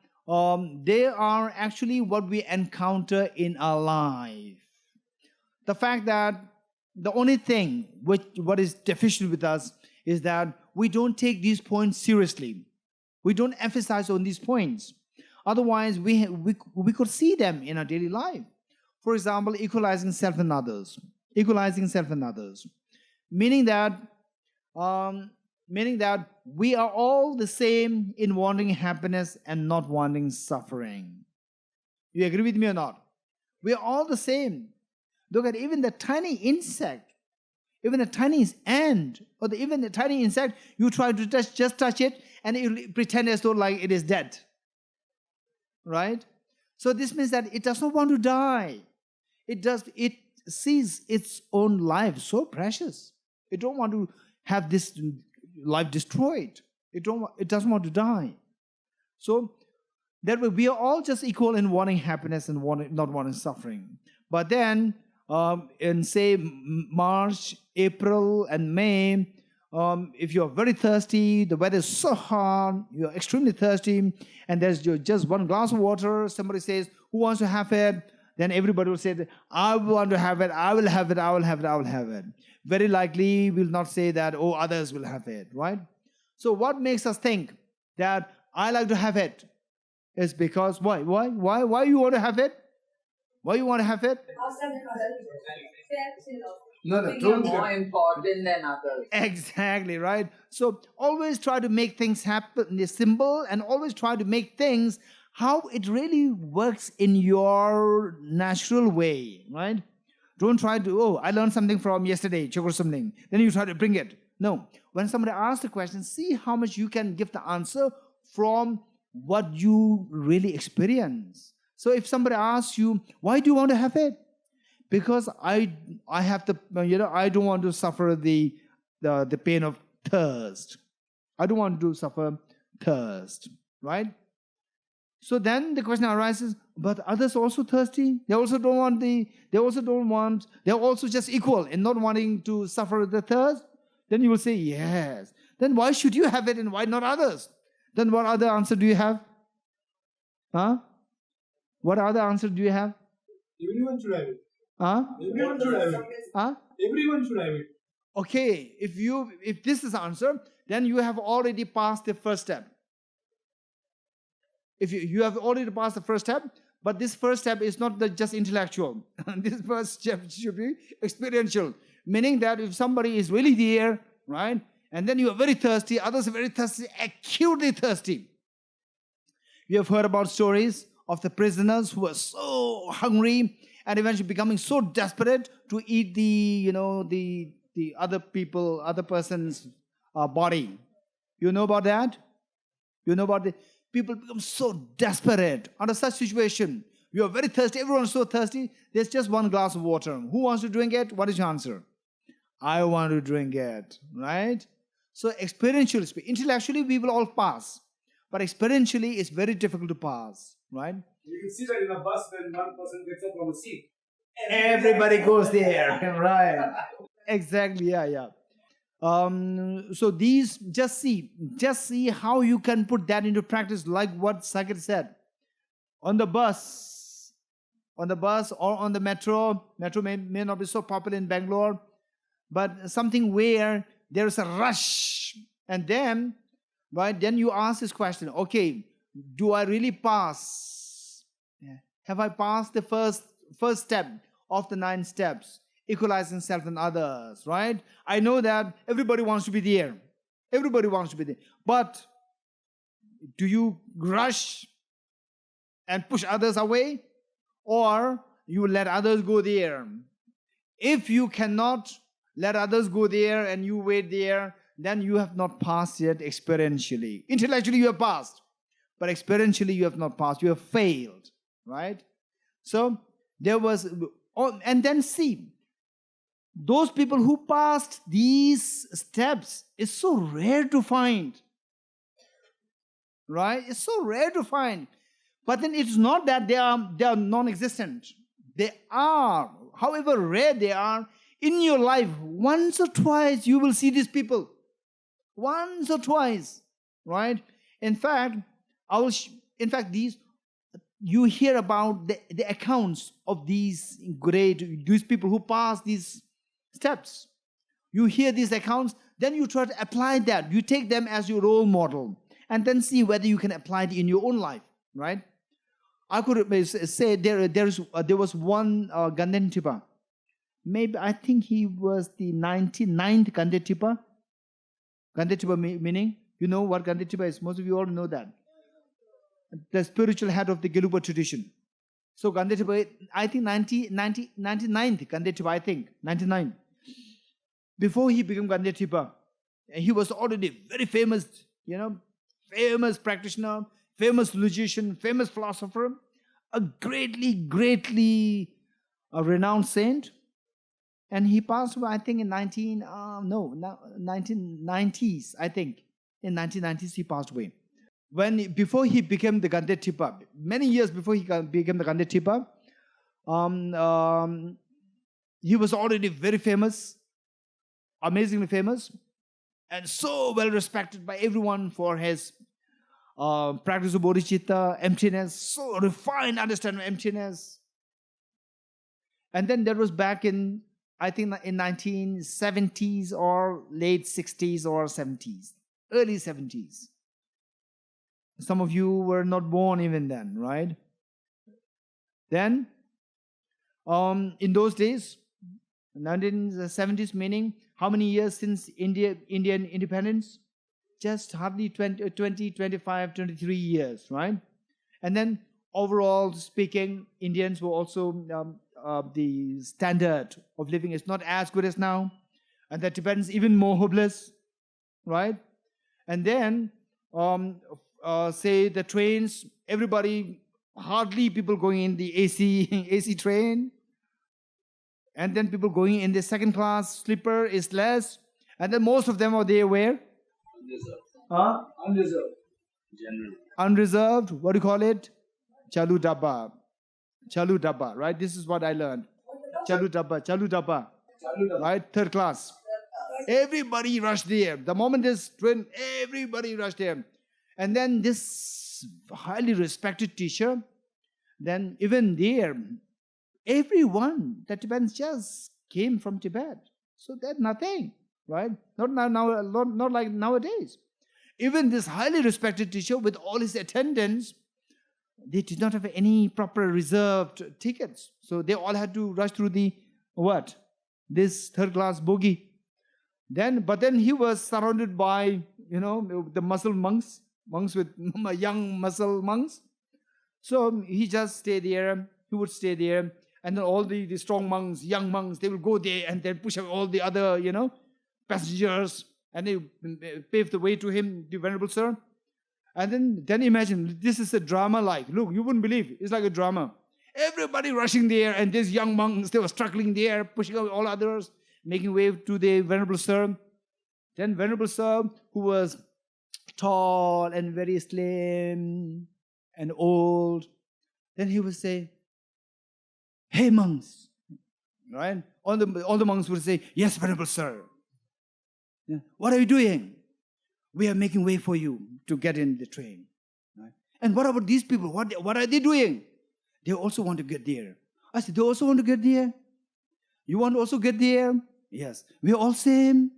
they are actually what we encounter in our life. The fact that the only thing what is deficient with us is that we don't take these points seriously. We don't emphasize on these points. Otherwise, we could see them in our daily life. For example, equalizing self and others. Equalizing self and others. Meaning that we are all the same in wanting happiness and not wanting suffering. You agree with me or not? We are all the same. Look at even the tiny insect, even the tiny ant, or even the tiny insect, you try to just touch it, and you pretend as though like it is dead. Right? So this means that it does not want to die. It sees its own life so precious. It don't want to have this life destroyed. It doesn't want to die. So that way we are all just equal in wanting happiness and not wanting suffering. But then in say March, April, and May, if you're very thirsty, the weather is so hot, you're extremely thirsty, and there's just one glass of water, somebody says, who wants to have it? Then everybody will say, I want to have it, I will have it, I will have it, I will have it. Very likely will not say that, oh, others will have it, right? So what makes us think that I like to have it is because, why you want to have it? Why you want to have it? No, Think you're more important than others. Exactly, right? So always try to make things happen simple, and always try to make things how it really works in your natural way, right? Don't try to, oh, I learned something from yesterday, or something. Then you try to bring it. No. When somebody asks a question, see how much you can give the answer from what you really experience. So if somebody asks you, why do you want to have it? Because I have the, I don't want to suffer the pain of thirst. I don't want to suffer thirst, right? So then the question arises, but others also thirsty? They're also just equal in not wanting to suffer the thirst? Then you will say, yes. Then why should you have it and why not others? Then what other answer do you have? Huh? What other answer do you have? Everyone should have it. Huh? Everyone should have it. Huh? Everyone should have it. Okay, if this is the answer, then you have already passed the first step. If you have already passed the first step, but this first step is not just intellectual. This first step should be experiential. Meaning that if somebody is really there, right, and then you are very thirsty, others are very thirsty, acutely thirsty. You have heard about stories of the prisoners who were so hungry and eventually becoming so desperate to eat the other person's body. You know about that? You know about the people become so desperate under such situation. You are very thirsty. Everyone is so thirsty. There's just one glass of water. Who wants to drink it? What is your answer? I want to drink it, right? So experientially, intellectually we will all pass, but experientially it's very difficult to pass, right? You can see that in a bus when one person gets up from a seat. Everybody goes there, right? Exactly, yeah. So these, just see how you can put that into practice, like what Saket said. On the bus or on the metro may not be so popular in Bangalore, but something where there is a rush, and then, right, then you ask this question, okay, do I really pass? Have I passed the first step of the 9 steps? Equalizing self and others, right? I know that everybody wants to be there. Everybody wants to be there. But do you rush and push others away? Or you let others go there? If you cannot let others go there and you wait there, then you have not passed yet experientially. Intellectually you have passed, but experientially you have not passed. You have failed, right? So there was, and then see, those people who passed these steps is so rare to find, right? It's so rare to find. But then it's not that they are non-existent. They are, however rare they are, in your life, once or twice you will see these people. Once or twice, right? In fact, these, you hear about the accounts of these people who pass these steps. You hear these accounts, then you try to apply that. You take them as your role model and then see whether you can apply it in your own life, right? I could say there was one Gandhentipa. Maybe I think he was the 99th Gandhentipa. Gandhentipa meaning, you know what Gandhentipa is? Most of you all know that. The spiritual head of the Gelupa tradition. So Gandhentipa, I think 99th Gandhentipa, I think, 99. Before he became Gandhentipa, he was already very famous, famous practitioner, famous logician, famous philosopher, a greatly renowned saint. And he passed away, I think, in 1990s, I think. In 1990s, he passed away. Before he became the Gandhetipa, many years before he became the Gandhetipa, he was already very famous, amazingly famous, and so well respected by everyone for his practice of bodhicitta, emptiness, so refined understanding of emptiness. And then that was back in, I think, in 1970s or late 60s or 70s, early 70s. Some of you were not born even then, right? Then, in those days, 1970s, meaning how many years since Indian independence? Just hardly 20, 25, 23 years, right? And then overall speaking, Indians were also, the standard of living is not as good as now. And the Tibetans even more hopeless, right? And then, say the trains, everybody, hardly people going in the AC train. And then people going in the second class sleeper is less. And then most of them are there where? Unreserved. General. Unreserved. What do you call it? Chalu dabba. Chalu dabba, right? This is what I learned. Chalu dabba. Chalu dabba. Right? Third class. Everybody rushed there. The moment this train, everybody rushed there. And then this highly respected teacher, then even there, everyone, the Tibetans just came from Tibet. So that's nothing, right? Not like nowadays. Even this highly respected teacher with all his attendants, they did not have any proper reserved tickets. So they all had to rush through the, what? This third class bogie. But then he was surrounded by, the muscle monks with young muscle monks. So he just stayed there. He would stay there. And then all the strong monks, young monks, they will go there and then push out all the other, passengers. And they pave the way to him, the Venerable Sir. And then imagine, this is a drama like. Look, you wouldn't believe, it's like a drama. Everybody rushing there, and these young monks, they were struggling there, pushing out all others, making way to the Venerable Sir. Then Venerable Sir, who was tall and very slim and old, then he would say, "Hey monks," right? All the monks would say, "Yes, Venerable Sir. Yeah. What are you doing? We are making way for you to get in the train." Right? And what about these people? What are they doing? They also want to get there. I said, they also want to get there? You want to also get there? Yes. We are all same.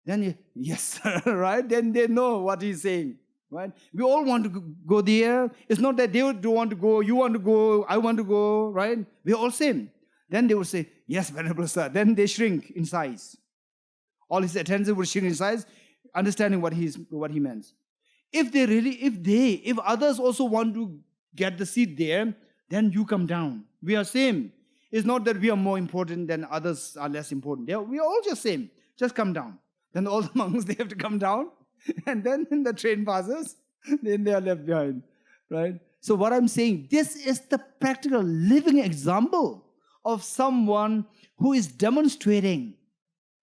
Then, yes, right? Then they know what he's saying, right? We all want to go there. It's not that they don't want to go, you want to go, I want to go, right? We are all same. Then they would say, "Yes, Venerable Sir." Then they shrink in size. All his attendants would shrink in size, understanding what he meant. If others also want to get the seat there, then you come down. We are same. It's not that we are more important than others are less important. We are all just same. Just come down. Then all the monks, they have to come down. And then the train passes. Then they are left behind. Right? So what I'm saying, this is the practical living example of someone who is demonstrating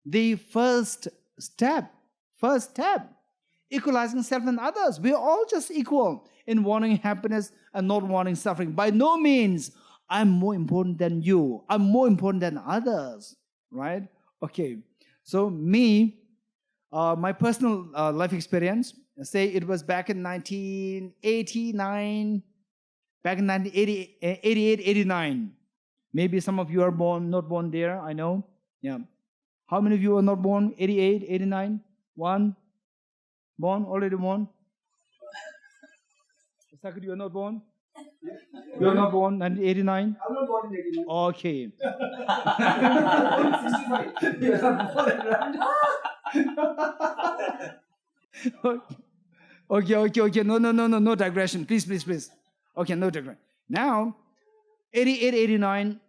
the first step, equalizing self and others. We are all just equal in wanting happiness and not wanting suffering. By no means, I'm more important than you. I'm more important than others, right? Okay, so me, my personal life experience, say it was back in 1989, back in 1988, 89. Maybe some of you are not born there, I know. Yeah. How many of you are not born? 88, 89? One? Born? Already born? Sakit, you are not born? You are not born 1989? I'm not born in 89. Okay. I'm 65. You are not born in Okay. No digression. Please. Okay, no digression. Now, 88, 89,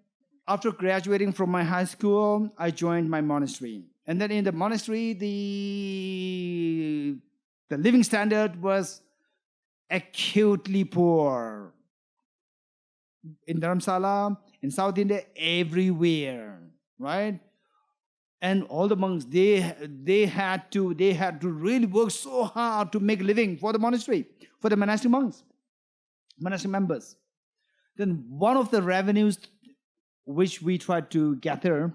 after graduating from my high school, I joined my monastery. And then in the monastery, the living standard was acutely poor. In Dharamsala, in South India, everywhere, right? And all the monks, they had to really work so hard to make a living for the monastery, for the monastic monks, monastic members. Then one of the revenues which we tried to gather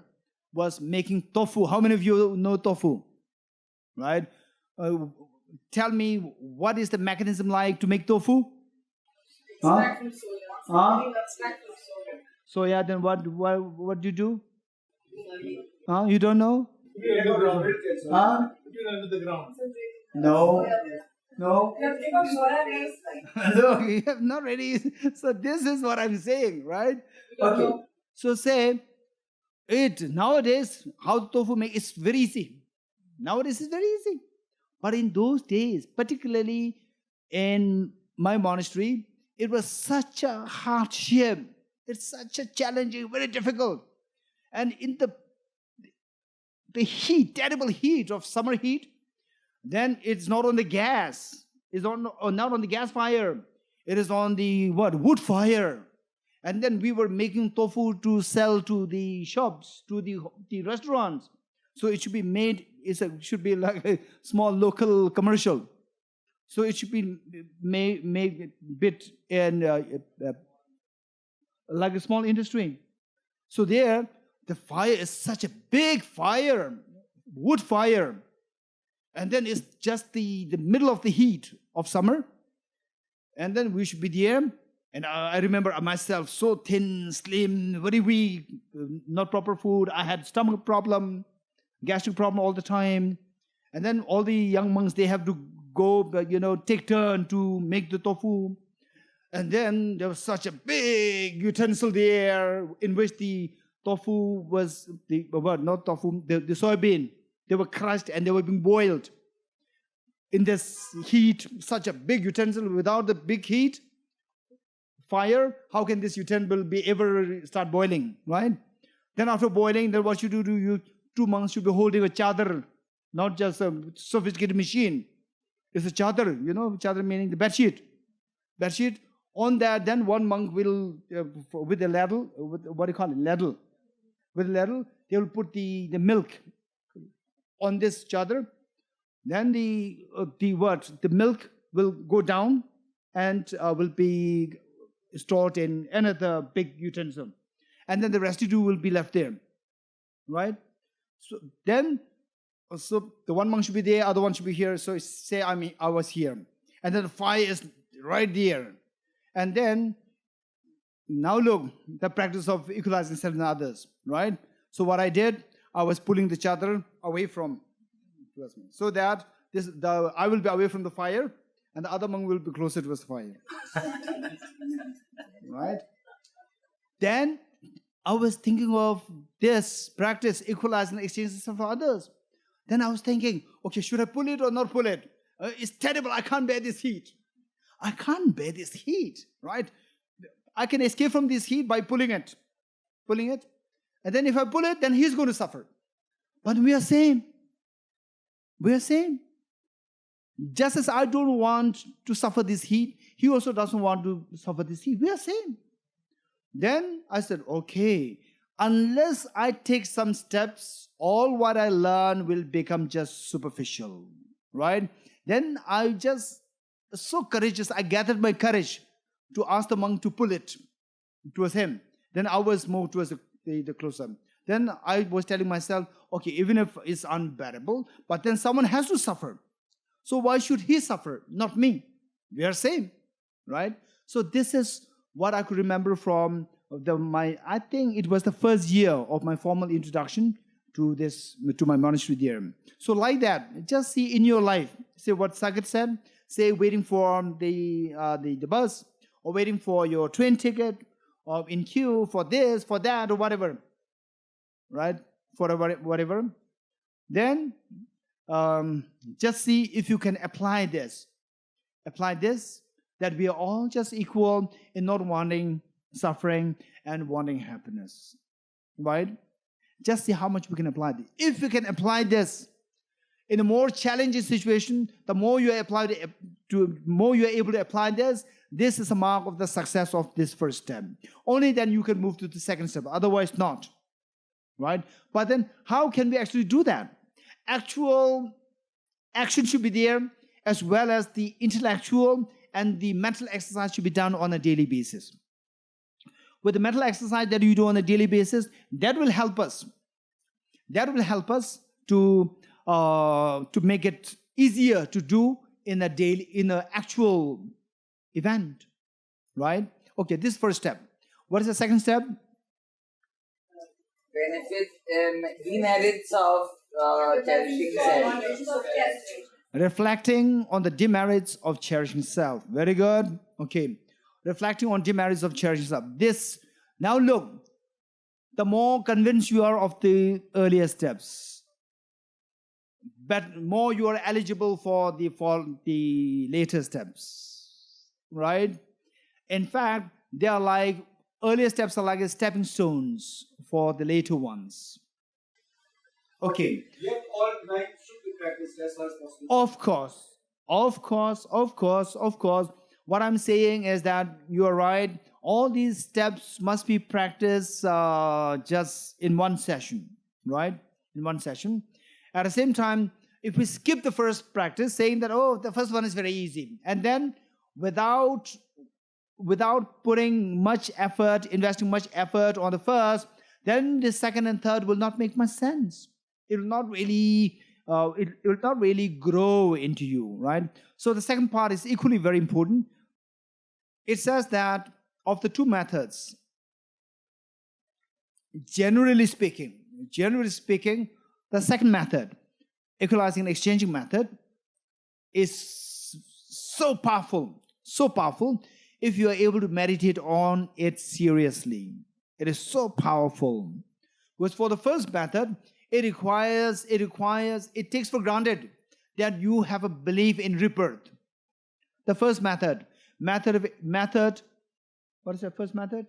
was making tofu. How many of you know tofu? Right? Tell me, what is the mechanism like to make tofu? Extract from soya. Huh? Extract from soya. So yeah, then what do you do? You don't know? Put it underground. Huh? Put it under the ground. No. No. You have to take out soya beans. No, you have not ready. So this is what I'm saying, right? Okay. So say it nowadays, how tofu make it's very easy. Nowadays it's very easy. But in those days, particularly in my monastery, it was such a hardship. It's such a challenging, very difficult. And in the heat, terrible heat of summer heat, then it's not on the gas. It's not on the gas fire. It is on the wood fire. And then we were making tofu to sell to the shops, to the restaurants. So it should be made. Should be like a small local commercial. So it should be made bit in like a small industry. So there, the fire is such a big fire, wood fire. And then it's just the middle of the heat of summer. And then we should be there. And I remember myself so thin, slim, very weak, not proper food. I had stomach problem, gastric problem all the time. And then all the young monks, they have to go, take turn to make the tofu. And then there was such a big utensil there in which the tofu was, the soybean. They were crushed and they were being boiled. In this heat, such a big utensil, without the big heat, fire, how can this utensil be ever start boiling, right? Then after boiling, then what you do, you two monks should be holding a chadar, not just a sophisticated machine. It's a chadar, chadar meaning the bedsheet. Bedsheet. On that, then one monk will, with a ladle, what do you call it, ladle. With a ladle, they will put the milk on this chadar. Then the milk will go down and will be stored in another big utensil. And then the residue will be left there, right? So then, the one monk should be there, other one should be here. So say I was here. And then the fire is right there. And then, now look, the practice of equalizing self and others, right? So what I did, I was pulling the chadar away from, so that I will be away from the fire, and the other monk will be closer to the fire. Right? Then I was thinking of this practice, equalizing exchanges of others. Then I was thinking, okay, should I pull it or not pull it? It's terrible. I can't bear this heat. I can't bear this heat, right? I can escape from this heat by pulling it. And then if I pull it, then he's going to suffer. But we are same. We are same. Just as I don't want to suffer this heat, he also doesn't want to suffer this heat. We are same. Then I said, okay, unless I take some steps, all what I learn will become just superficial, right? Then I just, so courageous, I gathered my courage to ask the monk to pull it towards him. Then I was moved towards the closer. Then I was telling myself, okay, even if it's unbearable, but then someone has to suffer. So why should he suffer, not me? We are same, right? So this is what I could remember from I think it was the first year of my formal introduction to my monastery there. So like that, just see in your life, say what Sagat said, say waiting for the bus, or waiting for your train ticket, or in queue for this, for that, or whatever, right? For whatever. Then just see if you can apply this. Apply this, that we are all just equal in not wanting suffering and wanting happiness, right? Just see how much we can apply this. If we can apply this in a more challenging situation, the more you apply more you are able to apply this. This is a mark of the success of this first step. Only then you can move to the second step. Otherwise, not, right? But then, how can we actually do that? Actual action should be there, as well as the intellectual and the mental exercise should be done on a daily basis. with the mental exercise that you do on a daily basis, that will help us. That will help us to make it easier to do in an actual event, right? Okay, this first step. What is the second step? Benefits, demerits of cherishing self. Reflecting on the demerits of cherishing self. Very good. Okay. Reflecting on demerits of cherishing self. This, now look, the more convinced you are of the earlier steps, but more you are eligible for the later steps, right? In fact, they are like, earlier steps are like stepping stones for the later ones. Okay. Yet all 9 should be practiced as far as possible. Of course. What I'm saying is that you are right. All these steps must be practiced just in one session, right? In one session. At the same time, if we skip the first practice, saying that, oh, the first one is very easy, and then without putting much effort, investing much effort on the first, then the second and third will not make much sense. It will not really grow into you, right? So the second part is equally very important. It says that of the two methods, generally speaking, the second method, equalizing and exchanging method, is so powerful if you are able to meditate on it seriously. It is so powerful. Because for the first method, it takes for granted that you have a belief in rebirth. The first method, what is the first method?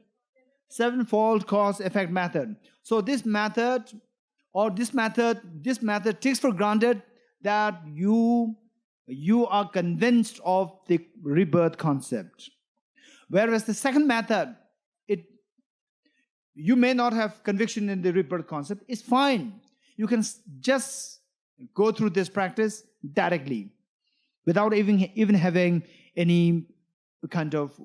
Sevenfold cause effect method. So this method takes for granted that you are convinced of the rebirth concept. Whereas the second method, you may not have conviction in the rebirth concept. It's fine. You can just go through this practice directly without even having any kind of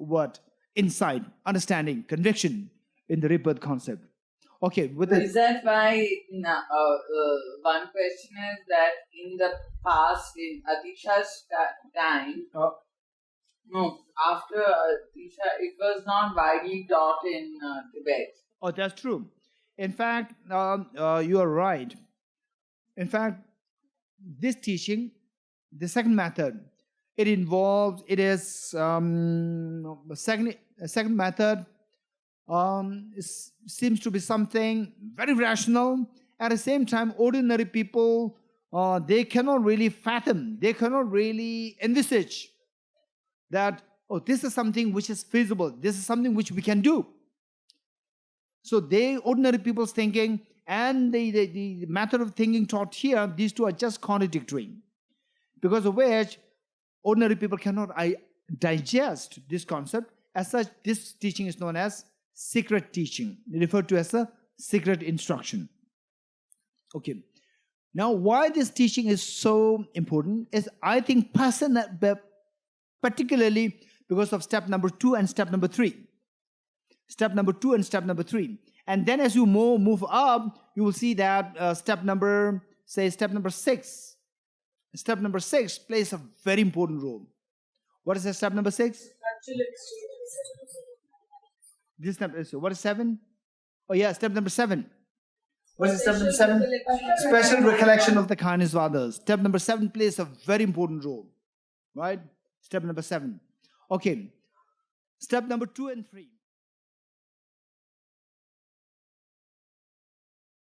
insight, understanding, conviction in the rebirth concept. Okay. Is that why one question is that in the past, in Atisha's time, after Atisha, it was not widely taught in Tibet. Oh, that's true. In fact, you are right. In fact, this teaching, the second method, second method seems to be something very rational. At the same time, ordinary people, they cannot really fathom, they cannot really envisage that, oh, this is something which is feasible, this is something which we can do. So ordinary people's thinking and the method of thinking taught here, these two are just contradictory. Because of which, ordinary people cannot digest this concept. As such, this teaching is known as secret teaching, referred to as a secret instruction. Okay. Now, why this teaching is so important is, I think, particularly because of step number 2 and step number 3. Step number 2 and step number 3. And then as you move up, you will see that step number 6. Step number 6 plays a very important role. What is step number 6? This step is, what is 7? Oh yeah, step number 7. What is step number 7? Special recollection of the kindness of others. Step number 7 plays a very important role. Right? Step number 7. Okay. Step number 2 and 3.